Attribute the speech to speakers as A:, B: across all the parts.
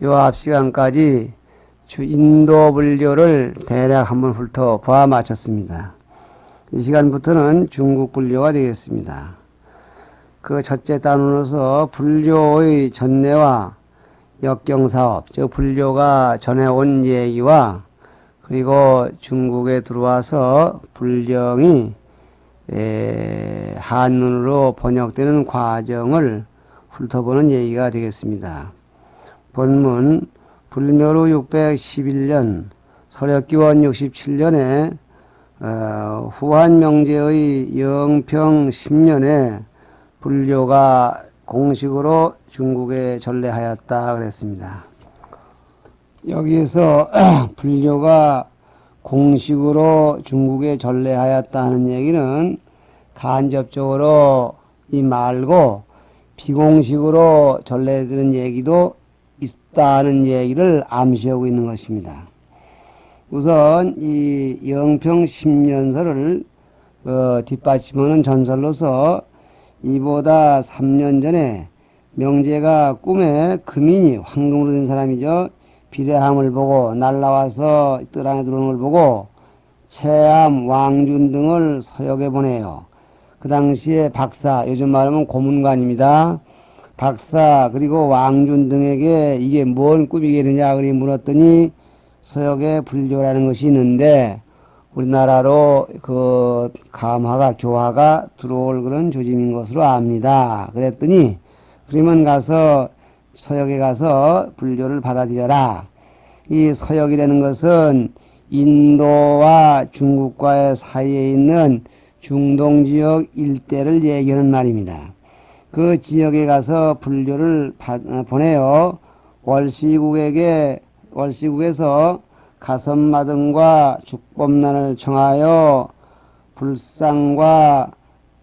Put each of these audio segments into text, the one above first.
A: 요 앞 시간까지 인도 불교를 대략 한번 훑어봐 마쳤습니다. 이 시간부터는 중국 불교가 되겠습니다. 그 첫째 단으로서 불교의 전례와 역경사업, 즉 불교가 전해온 얘기와 그리고 중국에 들어와서 불경이 한문으로 번역되는 과정을 훑어보는 얘기가 되겠습니다. 본문 불묘로 611년 서력기원 67년에 후한명제의 영평 10년에 불교가 공식으로 중국에 전래하였다 그랬습니다. 여기에서 불교가 공식으로 중국에 전래하였다는 얘기는 간접적으로 이 말고 비공식으로 전래되는 얘기도 있다는 얘기를 암시하고 있는 것입니다. 우선 이 영평 10년설을 뒷받침하는 전설로서 이보다 3년 전에 명제가 꿈에 금인이 황금으로 된 사람이죠. 비례함을 보고 날라와서 뜰 안에 들어오는 걸 보고 체암, 왕준 등을 서역에 보내요. 그 당시에 박사, 요즘 말하면 고문관입니다. 박사 그리고 왕준 등에게 이게 뭔 꿈이겠느냐 그리 물었더니 서역에 불교라는 것이 있는데 우리나라로 그 감화가 교화가 들어올 그런 조짐인 것으로 압니다. 그랬더니 그러면 가서 서역에 가서 불교를 받아들여라. 이 서역이라는 것은 인도와 중국과의 사이에 있는 중동 지역 일대를 얘기하는 말입니다. 그 지역에 가서 불교를 보내요. 월시국에서 가섭마등과 죽법난을 청하여 불상과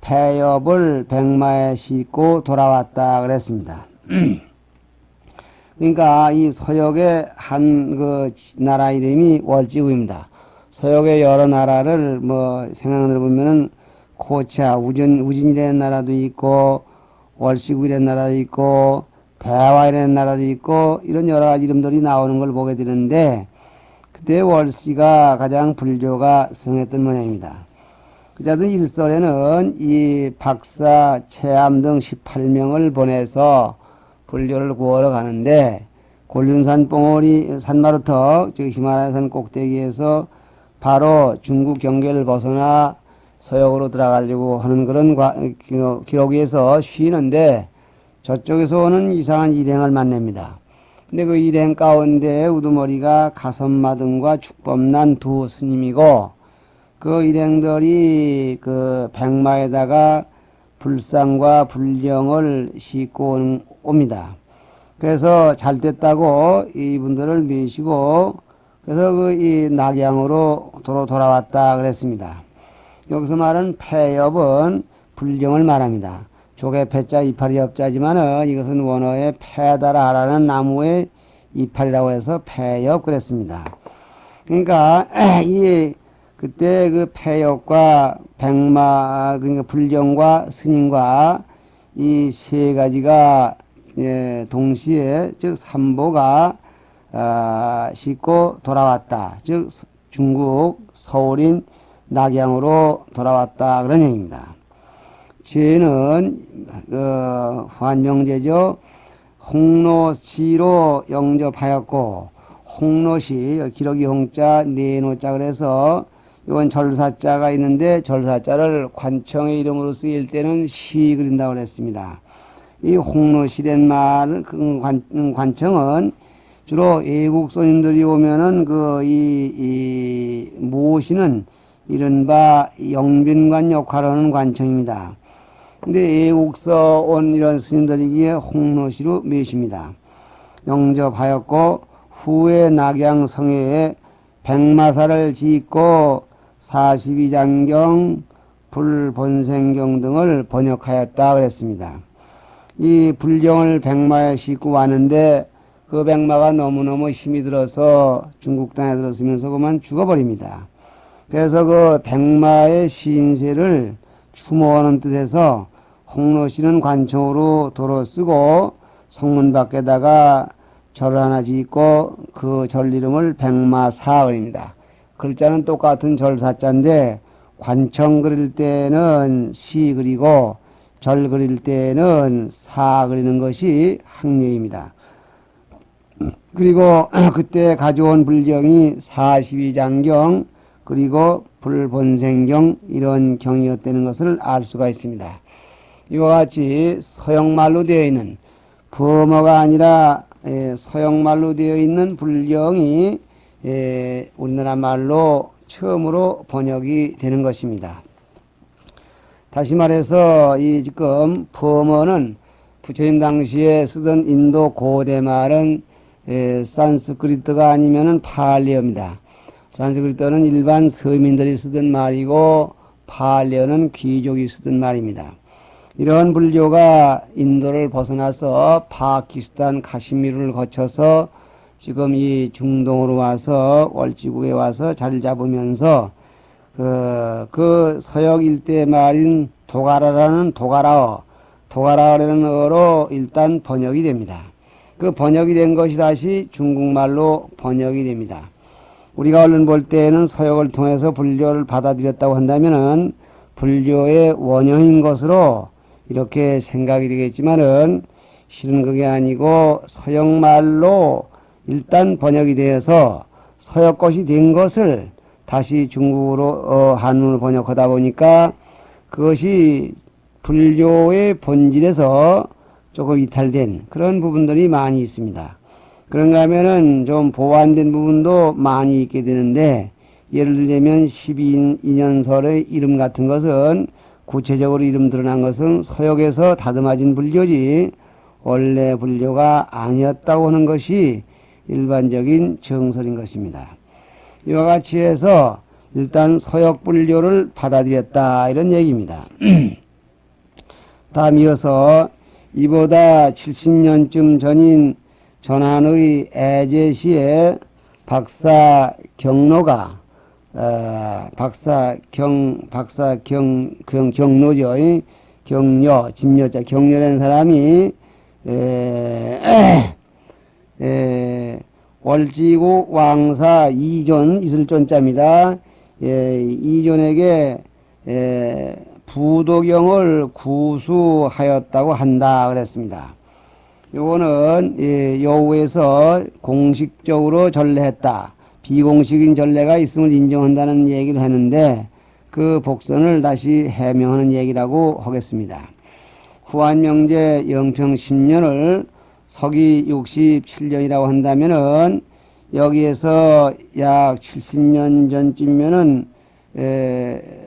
A: 폐엽을 백마에 싣고 돌아왔다 그랬습니다. 그러니까 이 서역의 한 그 나라 이름이 월지구입니다. 서역의 여러 나라를 생각해 보면은 코차, 우진이라는 나라도 있고 월시구이라는 나라도 있고 대화이라는 나라도 있고 이런 여러 가지 이름들이 나오는 걸 보게 되는데 그때 월시가 가장 불교가 성했던 모양입니다. 그자도 일설에는 이 박사, 체암 등 18명을 보내서 불교를 구하러 가는데 곤륜산 뽕오리 산마루턱 즉 히말라야산 꼭대기에서 바로 중국 경계를 벗어나 서역으로 들어가려고 하는 그런 기록에서 쉬는데 저쪽에서 오는 이상한 일행을 만납니다. 근데 그 일행 가운데 우두머리가 가섭마등과 축법난 두 스님이고 그 일행들이 그 백마에다가 불상과 불경을 싣고 옵니다. 그래서 잘 됐다고 이분들을 미시고 그래서 이 낙양으로 돌아왔다 그랬습니다. 여기서 말하는 폐엽은 불경을 말합니다. 조개 폐자 이파리 엽자지만은 이것은 원어의 폐다라라는 나무의 이파리라고 해서 폐엽 그랬습니다. 그러니까 그때 그 폐엽과 백마 그러니까 불경과 스님과 이 세 가지가 동시에 즉 삼보가 싣고 돌아왔다. 즉 중국 서울인 낙양으로 돌아왔다 그런 얘기입니다. 죄는 후한명제죠. 홍로시로 영접하였고 홍로시 기러기 홍자 네노자 그래서 이건 절사자가 있는데 절사자를 관청의 이름으로 쓰일 때는 시 그린다고 그랬습니다. 이 홍로시란 말을 관청은 주로 외국 손님들이 오면은 모시는 이른바 영빈관 역할을 하는 관청입니다. 근데 외국서 온 이런 스님들이기에 홍로시로 메십니다. 영접하였고 후에 낙양성회에 백마사를 짓고 42장경, 불본생경 등을 번역하였다 그랬습니다. 이 불경을 백마에 싣고 왔는데 그 백마가 너무너무 힘이 들어서 중국 땅에 들어서면서 그만 죽어버립니다. 그래서 그 백마의 신세를 추모하는 뜻에서 홍로시는 관청으로 도로 쓰고 성문 밖에다가 절을 하나 짓고 그 절 이름을 백마사을입니다. 글자는 똑같은 절사자인데 관청 그릴 때는 시 그리고 절 그릴 때는 사 그리는 것이 항례입니다. 그리고 그때 가져온 불경이 42장경 그리고 불본생경 이런 경이었다는 것을 알 수가 있습니다. 이와 같이 서역말로 되어 있는 범어가 아니라 서역말로 되어 있는 불경이 우리나라 말로 처음으로 번역이 되는 것입니다. 다시 말해서 이 지금 범어는 부처님 당시에 쓰던 인도 고대 말은 산스크리트가 아니면은 팔리어입니다. 산스크리트는 일반 서민들이 쓰던 말이고 팔리어는 귀족이 쓰던 말입니다. 이런 불교가 인도를 벗어나서 파키스탄 카시미르를 거쳐서 지금 이 중동으로 와서 월지국에 와서 자리를 잡으면서 그 서역 일대 말인 도가라라는 도가라어라는 어로 일단 번역이 됩니다. 그 번역이 된 것이 다시 중국말로 번역이 됩니다. 우리가 얼른 볼 때에는 서역을 통해서 불교를 받아들였다고 한다면은 불교의 원형인 것으로 이렇게 생각이 되겠지만은 실은 그게 아니고 서역말로 일단 번역이 되어서 서역 것이 된 것을 다시 중국어로 한문을 번역하다 보니까 그것이 불교의 본질에서 조금 이탈된 그런 부분들이 많이 있습니다. 그런가 하면은 좀 보완된 부분도 많이 있게 되는데, 예를 들자면 12인연설의 이름 같은 것은 구체적으로 이름 드러난 것은 서역에서 다듬어진 불교지 원래 불교가 아니었다고 하는 것이 일반적인 정설인 것입니다. 이와 같이 해서 일단 서역 불교를 받아들였다 이런 얘기입니다. 다음 이어서 이보다 70년쯤 전인 전한의 애제시에 박사 경로가 경로죠. 경려, 집려자 경려라는 사람이 월지국 왕사 이존 있을 존자입니다. 이존에게 부도경을 구수하였다고 한다 그랬습니다. 요거는 여우에서 공식적으로 전례했다, 비공식인 전례가 있음을 인정한다는 얘기를 했는데 그 복선을 다시 해명하는 얘기라고 하겠습니다. 후한명제 영평 10년을 서기 67년이라고 한다면은 여기에서 약 70년 전쯤면은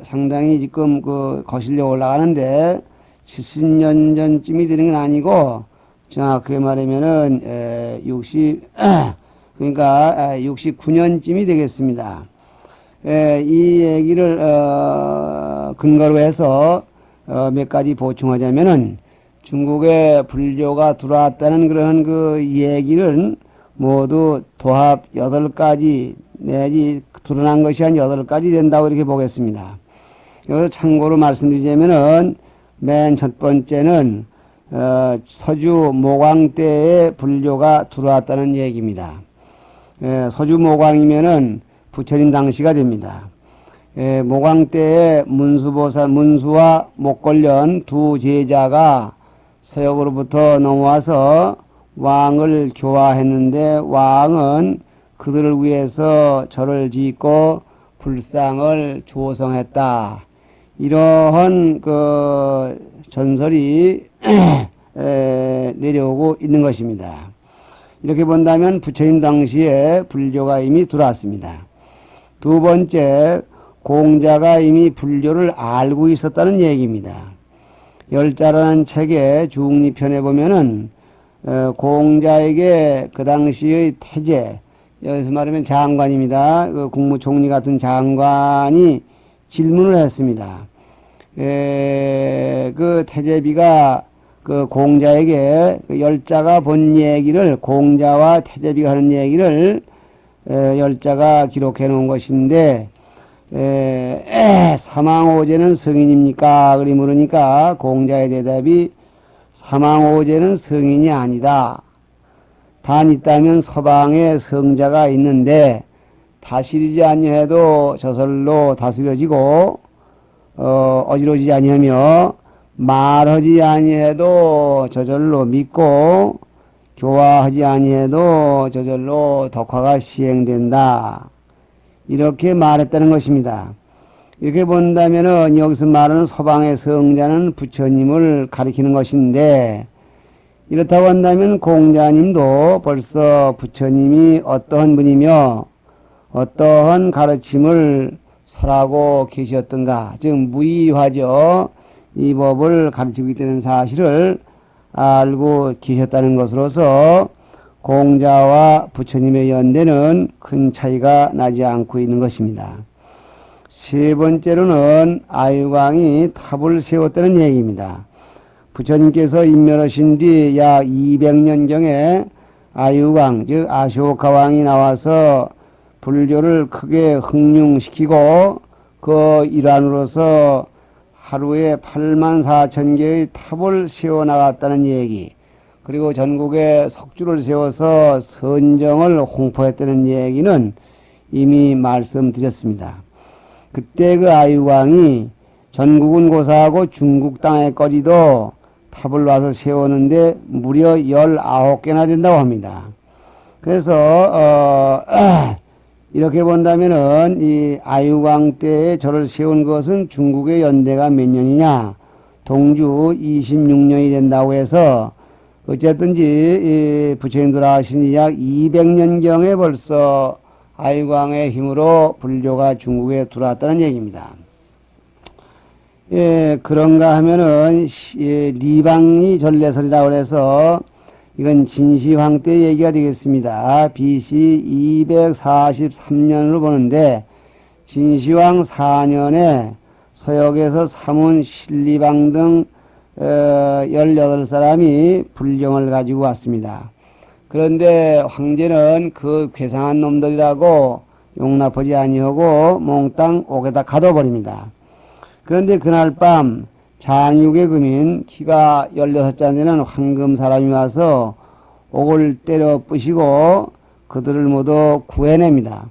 A: 상당히 지금 거슬려 올라가는데 70년 전쯤이 되는 건 아니고 정확하게 말하면은 69년쯤이 되겠습니다. 이 얘기를 근거로 해서 몇 가지 보충하자면은 중국에 불교가 들어왔다는 그런 그 얘기를 모두 도합 8가지 내지 드러난 것이 한 8가지 된다고 이렇게 보겠습니다. 여기서 참고로 말씀드리자면은 맨 첫 번째는 서주 모광 때에 불교가 들어왔다는 얘기입니다. 서주 모광이면은 부처님 당시가 됩니다. 모광 때에 문수와 목걸련 두 제자가 서역으로부터 넘어와서 왕을 교화했는데 왕은 그들을 위해서 절을 짓고 불상을 조성했다. 이러한 그 전설이 내려오고 있는 것입니다. 이렇게 본다면 부처님 당시에 불교가 이미 들어왔습니다. 두 번째, 공자가 이미 불교를 알고 있었다는 얘기입니다. 열자라는 책의 중리편에 보면은 공자에게 그 당시의 태제, 여기서 말하면 장관입니다. 그 국무총리 같은 장관이 질문을 했습니다. 그 태제비가 그 공자에게 그 열자가 본 얘기를, 공자와 태제비가 하는 얘기를 열자가 기록해 놓은 것인데, 사망오제는 성인입니까? 그리 물으니까 공자의 대답이 사망오제는 성인이 아니다. 단 있다면 서방에 성자가 있는데 다스리지 아니해도 저절로 다스려지고 어지러지지 아니하며 말하지 아니해도 저절로 믿고 교화하지 아니해도 저절로 덕화가 시행된다. 이렇게 말했다는 것입니다. 이렇게 본다면은 여기서 말하는 서방의 성자는 부처님을 가리키는 것인데, 이렇다고 한다면 공자님도 벌써 부처님이 어떠한 분이며 어떠한 가르침을 설하고 계셨던가, 즉 무의화죠. 이 법을 가르치고 있다는 사실을 알고 계셨다는 것으로서 공자와 부처님의 연대는 큰 차이가 나지 않고 있는 것입니다. 세 번째로는 아유광이 탑을 세웠다는 얘기입니다. 부처님께서 인멸하신 뒤 약 200년경에 아유광, 즉 아쇼카왕이 나와서 불교를 크게 흥룡시키고 그 일환으로서 하루에 8만 4천 개의 탑을 세워나갔다는 얘기, 그리고 전국에 석주를 세워서 선정을 홍보했다는 얘기는 이미 말씀드렸습니다. 그때 그 아유광이 전국은 고사하고 중국 땅의 거리도 탑을 와서 세우는데 무려 19개나 된다고 합니다. 그래서 이렇게 본다면은 이 아유광 때에 절을 세운 것은 중국의 연대가 몇 년이냐? 동주 26년이 된다고 해서 어쨌든지 부처님 돌아가신 약 200년경에 벌써 아유광의 힘으로 불교가 중국에 들어왔다는 얘기입니다. 예, 그런가 하면은 리방이 전래설이라고 해서 이건 진시황 때 얘기가 되겠습니다. BC 243년으로 보는데 진시황 4년에 서역에서 사문 신리방 등 18사람이 불경을 가지고 왔습니다. 그런데 황제는 그 괴상한 놈들이라고 용납하지 아니하고 몽땅 옥에다 가둬버립니다. 그런데 그날 밤 장육의 금인 키가 16자 되는 황금 사람이 와서 옥을 때려 부시고 그들을 모두 구해냅니다.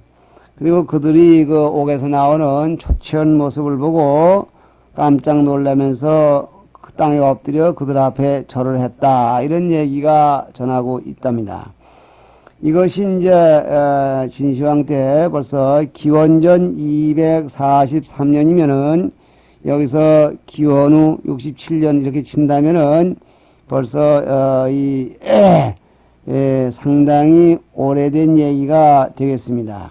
A: 그리고 그들이 그 옥에서 나오는 초췌한 모습을 보고 깜짝 놀라면서 그 땅에 엎드려 그들 앞에 절을 했다. 이런 얘기가 전하고 있답니다. 이것이 이제 진시황 때 벌써 기원전 243년이면은 여기서 기원 후 67년 이렇게 친다면은 벌써 상당히 오래된 얘기가 되겠습니다.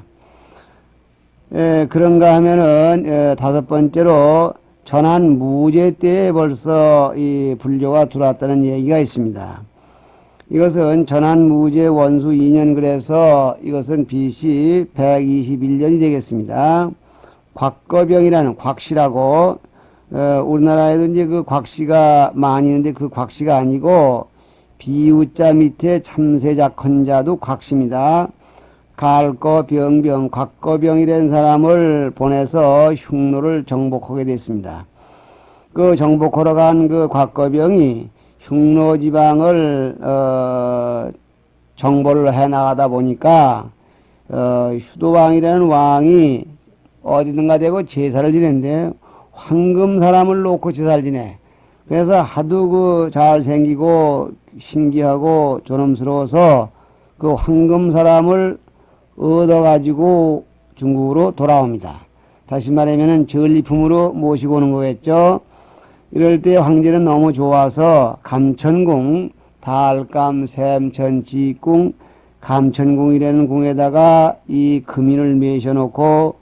A: 그런가 하면은 다섯 번째로 전한 무제 때에 벌써 이 불교가 들어왔다는 얘기가 있습니다. 이것은 전한 무제 원수 2년 그래서 이것은 BC 121년이 되겠습니다. 곽거병이라는 곽씨라고 우리나라에도 이제 그 곽씨가 많이 있는데 그 곽씨가 아니고 비우자 밑에 참새자 컨자도 곽씨입니다. 갈거병병 곽거병이라는 사람을 보내서 흉노를 정복하게 됐습니다. 그 정복하러 간 그 곽거병이 흉노 지방을 정보를 해 나가다 보니까 휴도왕이라는 왕이 어디든가 되고 제사를 지냈는데 황금 사람을 놓고 제사를 지내. 그래서 하도 그 잘생기고 신기하고 존엄스러워서 그 황금 사람을 얻어가지고 중국으로 돌아옵니다. 다시 말하면은 전리품으로 모시고 오는 거겠죠. 이럴 때 황제는 너무 좋아서 감천궁, 달감, 샘천, 지궁, 감천궁이라는 궁에다가 이 금인을 메셔놓고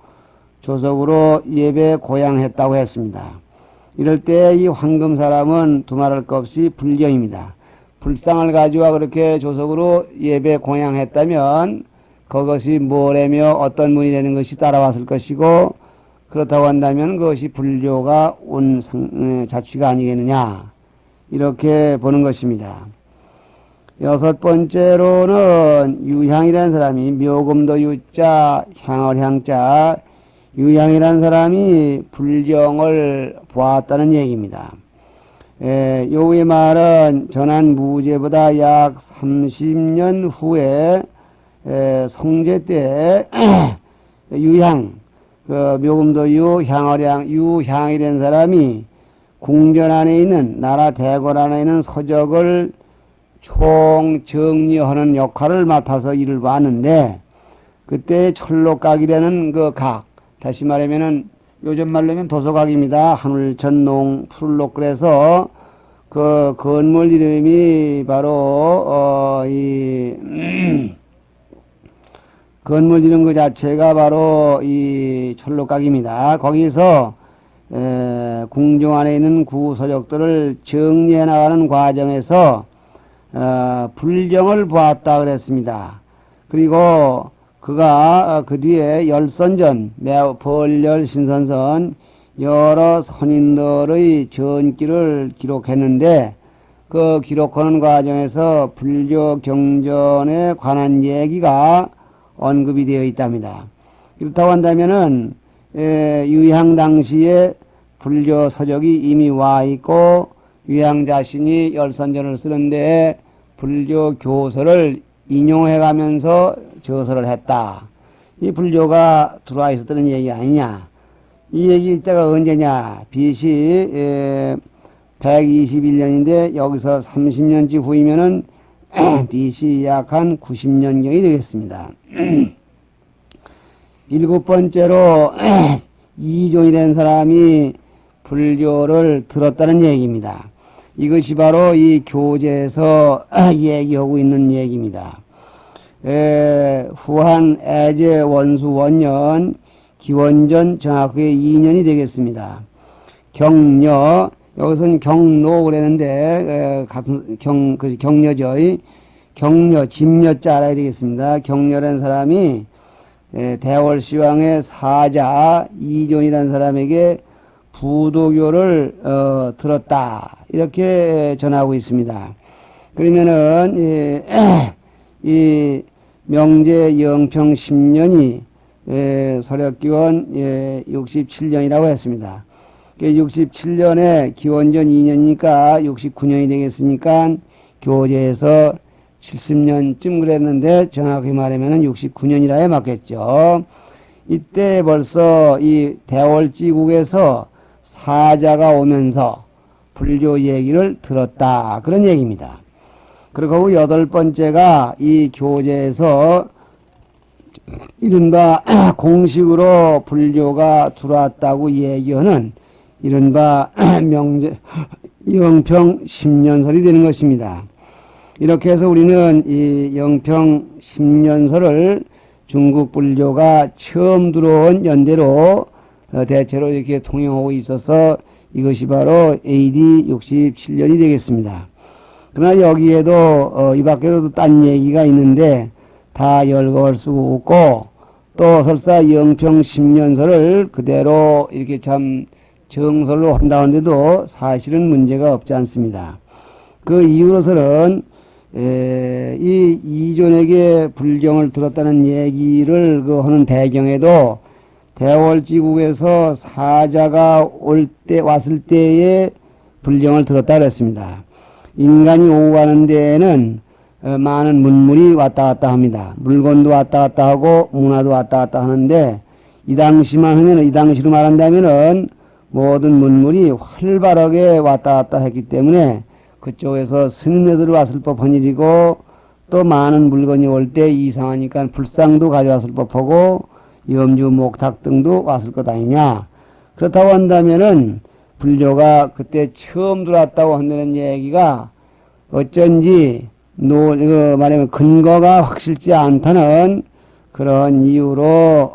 A: 조석으로 예배 고양했다고 했습니다. 이럴 때 이 황금 사람은 두말할 것 없이 불경입니다. 불상을 가져와 그렇게 조석으로 예배 고양했다면 그것이 뭐라며 어떤 분이 되는 것이 따라왔을 것이고, 그렇다고 한다면 그것이 불교가 온 자취가 아니겠느냐, 이렇게 보는 것입니다. 여섯 번째로는 유향이라는 사람이 묘금도 유자, 향을 향자, 유향이라는 사람이 불경을 보았다는 얘기입니다. 요의 말은 전한 무제보다 약 30년 후에 성제 때 유향, 그 묘금도 향어량 유향이 된 사람이 궁전 안에 있는 나라 대궐 안에 있는 서적을 총 정리하는 역할을 맡아서 일을 봤는데, 그때 철록각이라는 그 각, 다시 말하면은 요즘 말로면 도서각입니다. 하늘천농 푸를록. 그래서 그 건물 이름이 바로 건물 이름 그 자체가 바로 이 철록각입니다. 거기서 궁중 안에 있는 구서적들을 정리해 나가는 과정에서 불경을 보았다 그랬습니다. 그리고 그가 그 뒤에 열선전, 벌열, 신선선 여러 선인들의 전기를 기록했는데, 그 기록하는 과정에서 불교 경전에 관한 얘기가 언급이 되어 있답니다. 그렇다고 한다면은 유향 당시에 불교 서적이 이미 와 있고, 유향 자신이 열선전을 쓰는데 불교 교서를 인용해 가면서 저서를 했다. 이 불교가 들어와 있었다는 얘기 아니냐. 이 얘기 때가 언제냐. BC 121년인데 여기서 30년쯤 후이면은 BC 약 한 90년경이 되겠습니다. 일곱 번째로 이종이 된 사람이 불교를 들었다는 얘기입니다. 이것이 바로 이 교재에서 얘기하고 있는 얘기입니다. 후한 애제 원수 원년 기원전 정확하게 2년이 되겠습니다. 경녀, 여기서는 경로 그랬는데 같은 경녀죠. 경녀, 집녀자 알아야 되겠습니다. 경녀라는 사람이 대월시왕의 사자 이존이라는 사람에게 부도교를 들었다, 이렇게 전하고 있습니다. 그러면은 이 명제 영평 10년이 서력기원 67년이라고 했습니다. 67년에 기원전 2년이니까 69년이 되겠으니까 교재에서 70년쯤 그랬는데 정확히 말하면 69년이라에 맞겠죠. 이때 벌써 이 대월지국에서 사자가 오면서 불교 얘기를 들었다, 그런 얘기입니다. 그리고 여덟 번째가 이 교재에서 이른바 공식으로 불교가 들어왔다고 얘기하는 이른바 명제 영평 10년설이 되는 것입니다. 이렇게 해서 우리는 이 영평 10년설을 중국 불교가 처음 들어온 연대로 대체로 이렇게 통용하고 있어서 이것이 바로 AD 67년이 되겠습니다. 그러나 여기에도 이 밖에도 딴 얘기가 있는데 다 열거할 수 없고, 또 설사 영평 10년설을 그대로 이렇게 참 정설로 한다는데도 사실은 문제가 없지 않습니다. 그 이유로서는 이 이존에게 불경을 들었다는 얘기를 하는 배경에도 대월지국에서 사자가 왔을 때에 불경을 들었다 그랬습니다. 인간이 오고 가는 데에는 많은 문물이 왔다 갔다 합니다. 물건도 왔다 갔다 하고 문화도 왔다 갔다 하는데, 이 당시만 하면, 이 당시로 말한다면은 모든 문물이 활발하게 왔다 갔다 했기 때문에 그쪽에서 스님네들이 왔을 법한 일이고, 또 많은 물건이 올 때 이상하니까 불상도 가져왔을 법하고 염주 목탁 등도 왔을 것 아니냐. 그렇다고 한다면은 불교가 그때 처음 들어왔다고 한다는 얘기가 어쩐지 말하면 근거가 확실치 않다는 그런 이유로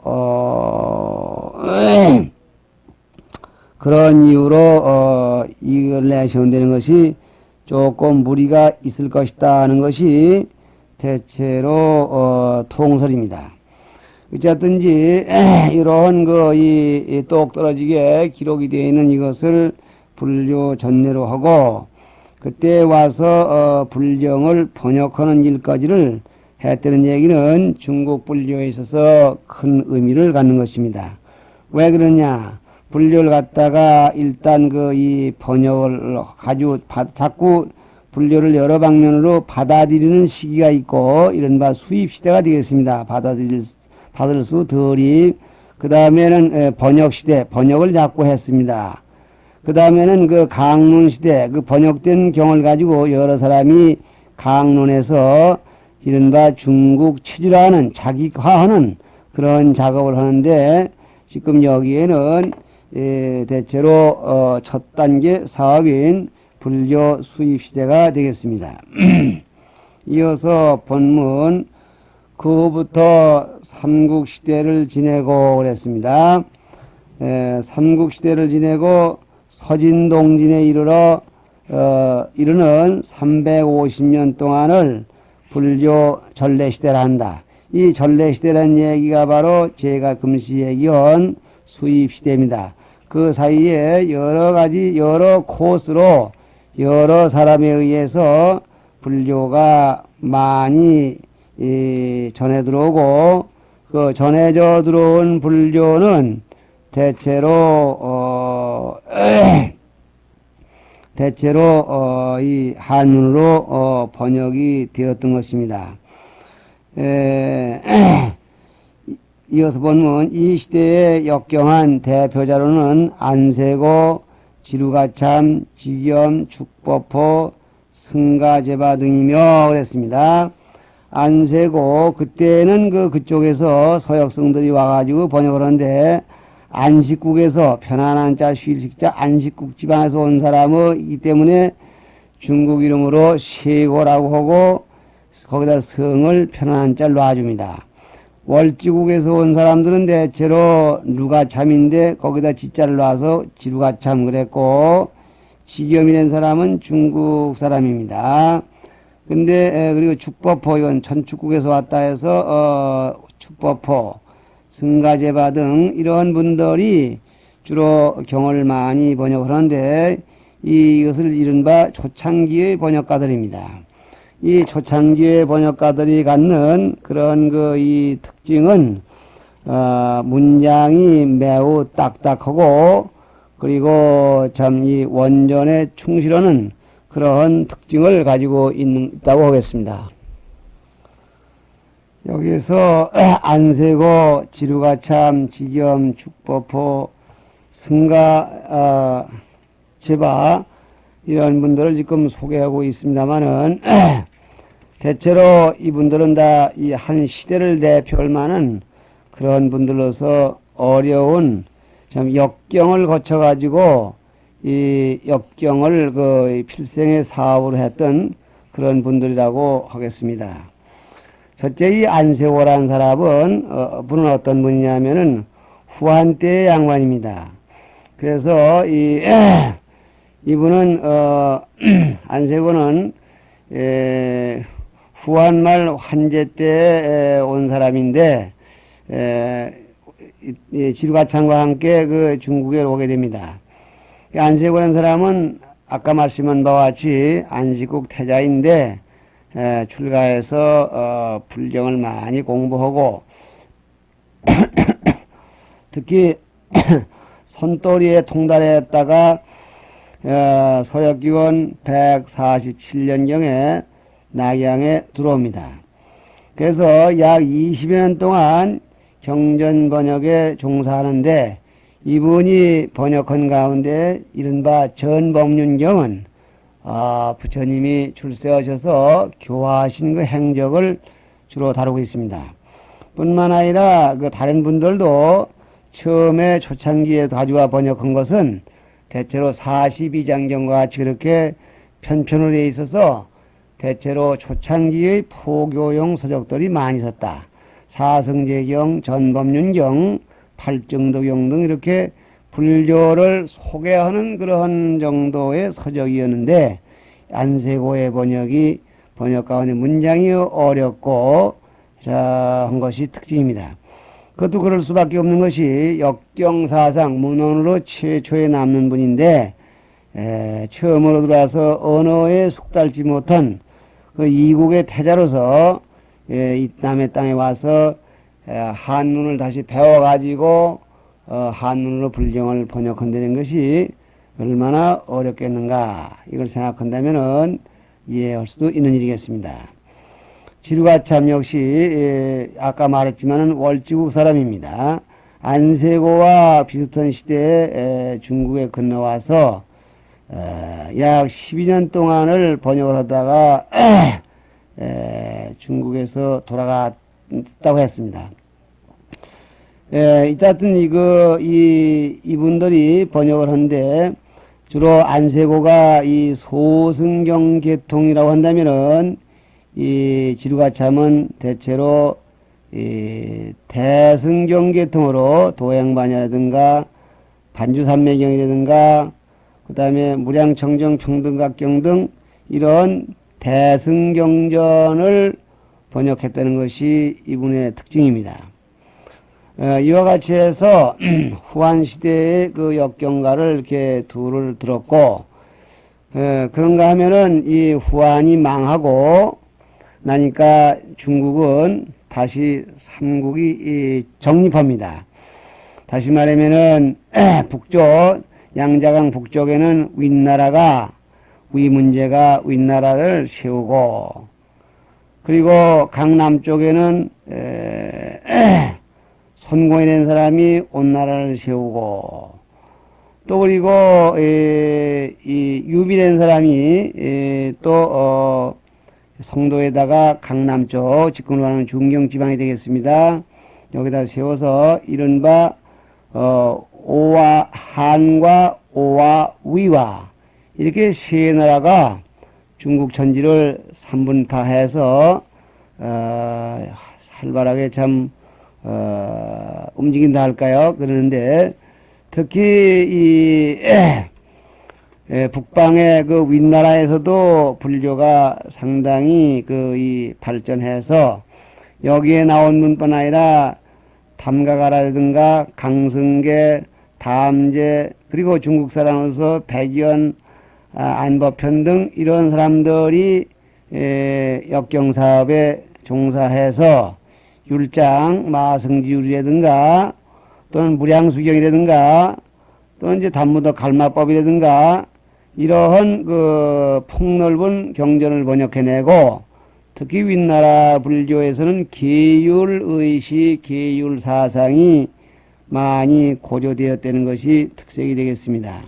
A: 이걸 내세운다는 것이 조금 무리가 있을 것이다 하는 것이 대체로 통설입니다. 어쨌든지 이러한 이 똑 떨어지게 기록이 되어 있는 이것을 불교 전례로 하고, 그때 와서 불경을 번역하는 일까지를 했다는 얘기는 중국 불교에 있어서 큰 의미를 갖는 것입니다. 왜 그러냐? 불교를 갖다가 일단 그 이 번역을 가지고 자꾸 불교를 여러 방면으로 받아들이는 시기가 있고 이른바 수입 시대가 되겠습니다. 받을 수 덜이. 그 다음에는 번역 시대, 번역을 자꾸 했습니다. 그 다음에는 그 강론 시대, 그 번역된 경을 가지고 여러 사람이 강론에서 이른바 중국 체질화하는, 자기화하는 그런 작업을 하는데 지금 여기에는 대체로 첫 단계 사업인 불교 수입 시대가 되겠습니다. 이어서 본문 그부터 삼국시대를 지내고 그랬습니다. 삼국시대를 지내고 서진동진에 이르는 350년 동안을 불교 전래시대라 한다. 이 전래시대라는 얘기가 바로 제가 금시 얘기한 수입시대입니다. 그 사이에 여러 가지, 여러 코스로 여러 사람에 의해서 불교가 많이 전해 들어오고, 그 전해져 들어온 불교는 대체로 이 한문으로 번역이 되었던 것입니다. 이어서 보면 이 시대에 역경한 대표자로는 안세고, 지루가참, 지겸, 축법호, 승가제바 등이며 그랬습니다. 안세고, 그때는 그쪽에서 서역성들이 와가지고 번역을 하는데, 안식국에서 편안한 자, 쉴식자, 안식국 집안에서 온 사람이기 때문에 중국 이름으로 세고라고 하고, 거기다 성을 편안한 자 놔줍니다. 월지국에서 온 사람들은 대체로 누가참인데 거기다 지자를 놔서 지루가참 그랬고, 지겸이 된 사람은 중국 사람입니다. 근데 그리고 축법호, 이건 천축국에서 왔다 해서 축법호, 승가제바 등 이런 분들이 주로 경을 많이 번역을 하는데 이것을 이른바 초창기의 번역가들입니다. 이 초창기의 번역가들이 갖는 그런 이 특징은 문장이 매우 딱딱하고, 그리고 참 이 원전에 충실하는 그런 특징을 가지고 있다고 하겠습니다. 여기서 안세고, 지루가참, 지겸, 축법호, 승가, 제바 이런 분들을 지금 소개하고 있습니다만은 대체로 이분들은 다 이 한 시대를 대표할 만한 그런 분들로서 어려운 참 역경을 거쳐 가지고 이 역경을 필생의 사업으로 했던 그런 분들이라고 하겠습니다. 첫째, 이 안세고라는 사람은 분은 어떤 분이냐면은 후한 때의 양반입니다. 그래서 이분은 안세고는 후한말 환제 때 온 사람인데 지루가창과 함께 중국에 오게 됩니다. 안세고라는 사람은 아까 말씀한 바와 같이 안식국 태자인데 출가해서 불경을 많이 공부하고 특히 선도리에 통달했다가 서역기원 147년경에 낙양에 들어옵니다. 그래서 약 20여 년 동안 경전 번역에 종사하는데 이분이 번역한 가운데 이른바 전법륜경은 부처님이 출세하셔서 교화하신 그 행적을 주로 다루고 있습니다. 뿐만 아니라 다른 분들도 처음에 초창기에 가져와 번역한 것은 대체로 42장경과 같이 그렇게 편편으로 되어 있어서 대체로 초창기의 포교용 서적들이 많이 있었다. 사성제경, 전법륜경, 팔정도경 등 이렇게 불교를 소개하는 그러한 정도의 서적이었는데 안세고의 번역 가운데 문장이 어렵고 한 것이 특징입니다. 그것도 그럴 수밖에 없는 것이 역경사상 문헌으로 최초에 남는 분인데 처음으로 들어와서 언어에 숙달지 못한 이국의 태자로서 이 남의 땅에 와서 한문을 다시 배워가지고 한문으로 불경을 번역한다는 것이 얼마나 어렵겠는가 이걸 생각한다면은 이해할 수도 있는 일이겠습니다. 지루가참 역시 아까 말했지만은 월지국 사람입니다. 안세고와 비슷한 시대에 중국에 건너와서 약 12년 동안을 번역을 하다가 중국에서 돌아갔다고 했습니다. 이따튼 이분들이 번역을 하는데 주로 안세고가 이 소승경 계통이라고 한다면은 이 지루가참은 대체로 이 대승경 계통으로 도행반야라든가 반주산매경이라든가 그 다음에 무량청정 평등각경 등 이런 대승경전을 번역했다는 것이 이분의 특징입니다. 이와 같이 해서 후한시대의 그 역경가를 이렇게 둘을 들었고 그런가 하면은 이 후한이 망하고 나니까 중국은 다시 삼국이 정립합니다. 다시 말하면은 북쪽 양자강 북쪽에는 윗나라가 위문제가 윗나라를 세우고 그리고 강남 쪽에는 손공이라는 사람이 온나라를 세우고 또 그리고 이 유비라는 사람이 또 송도에다가 강남 쪽 집권을 하는 중경지방이 되겠습니다. 여기다 세워서 이른바 오와 한과 오와 위와 이렇게 세 나라가 중국 천지를 삼분파해서 활발하게 참 움직인다 할까요? 그러는데 특히 북방의 그 윗나라에서도 불교가 상당히 이 발전해서 여기에 나온 분뿐 아니라 담가가라든가 강승계, 담제 그리고 중국 사람으로서 백연, 안법현 등 이런 사람들이 역경사업에 종사해서 율장, 마성지율이라든가 또는 무량수경이라든가 또는 이제 단무도 갈마법이라든가 이러한 그 폭넓은 경전을 번역해내고 특히 윗나라 불교에서는 계율의식, 계율사상이 많이 고조되었다는 것이 특색이 되겠습니다.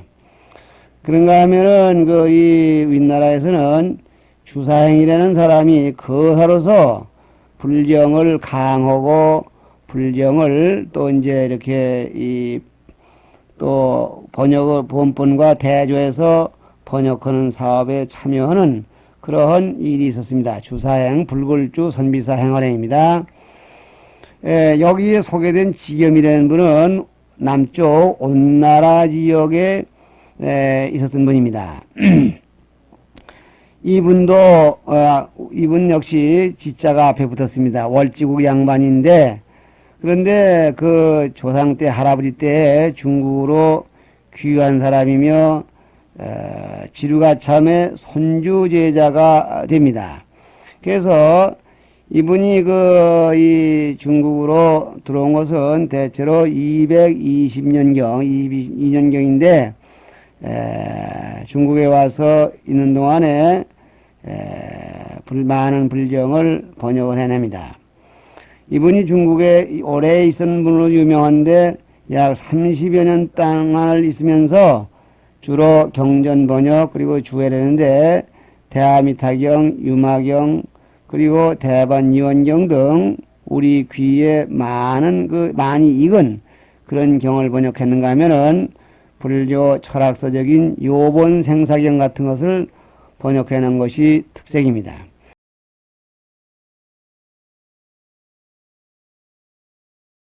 A: 그런가 하면은 이 윗나라에서는 주사행이라는 사람이 거사로서 불경을 강하고 불경을 또 이제 이렇게 또 번역을 본본과 대조해서 번역하는 사업에 참여하는 그러한 일이 있었습니다. 주사행, 불굴주, 선비사 행활행입니다. 여기에 소개된 지겸이라는 분은 남쪽 온나라 지역에 있었던 분입니다. 이분 역시 지자가 앞에 붙었습니다. 월지국 양반인데 그런데 그 조상 때 할아버지 때 중국으로 귀한 사람이며 지루가참의 손주 제자가 됩니다. 그래서 이분이 이 중국으로 들어온 것은 대체로 220년경, 22년경인데 중국에 와서 있는 동안에 많은 불경을 번역을 해냅니다. 이분이 중국에 오래 있었는 분으로 유명한데 약 30여 년 동안을 있으면서 주로 경전 번역 그리고 주해를 대아미타경, 유마경 그리고 대반이원경 등 우리 귀에 많이 익은 그런 경을 번역했는가 하면은 불교 철학서적인 요본 생사경 같은 것을 번역해낸 것이 특색입니다.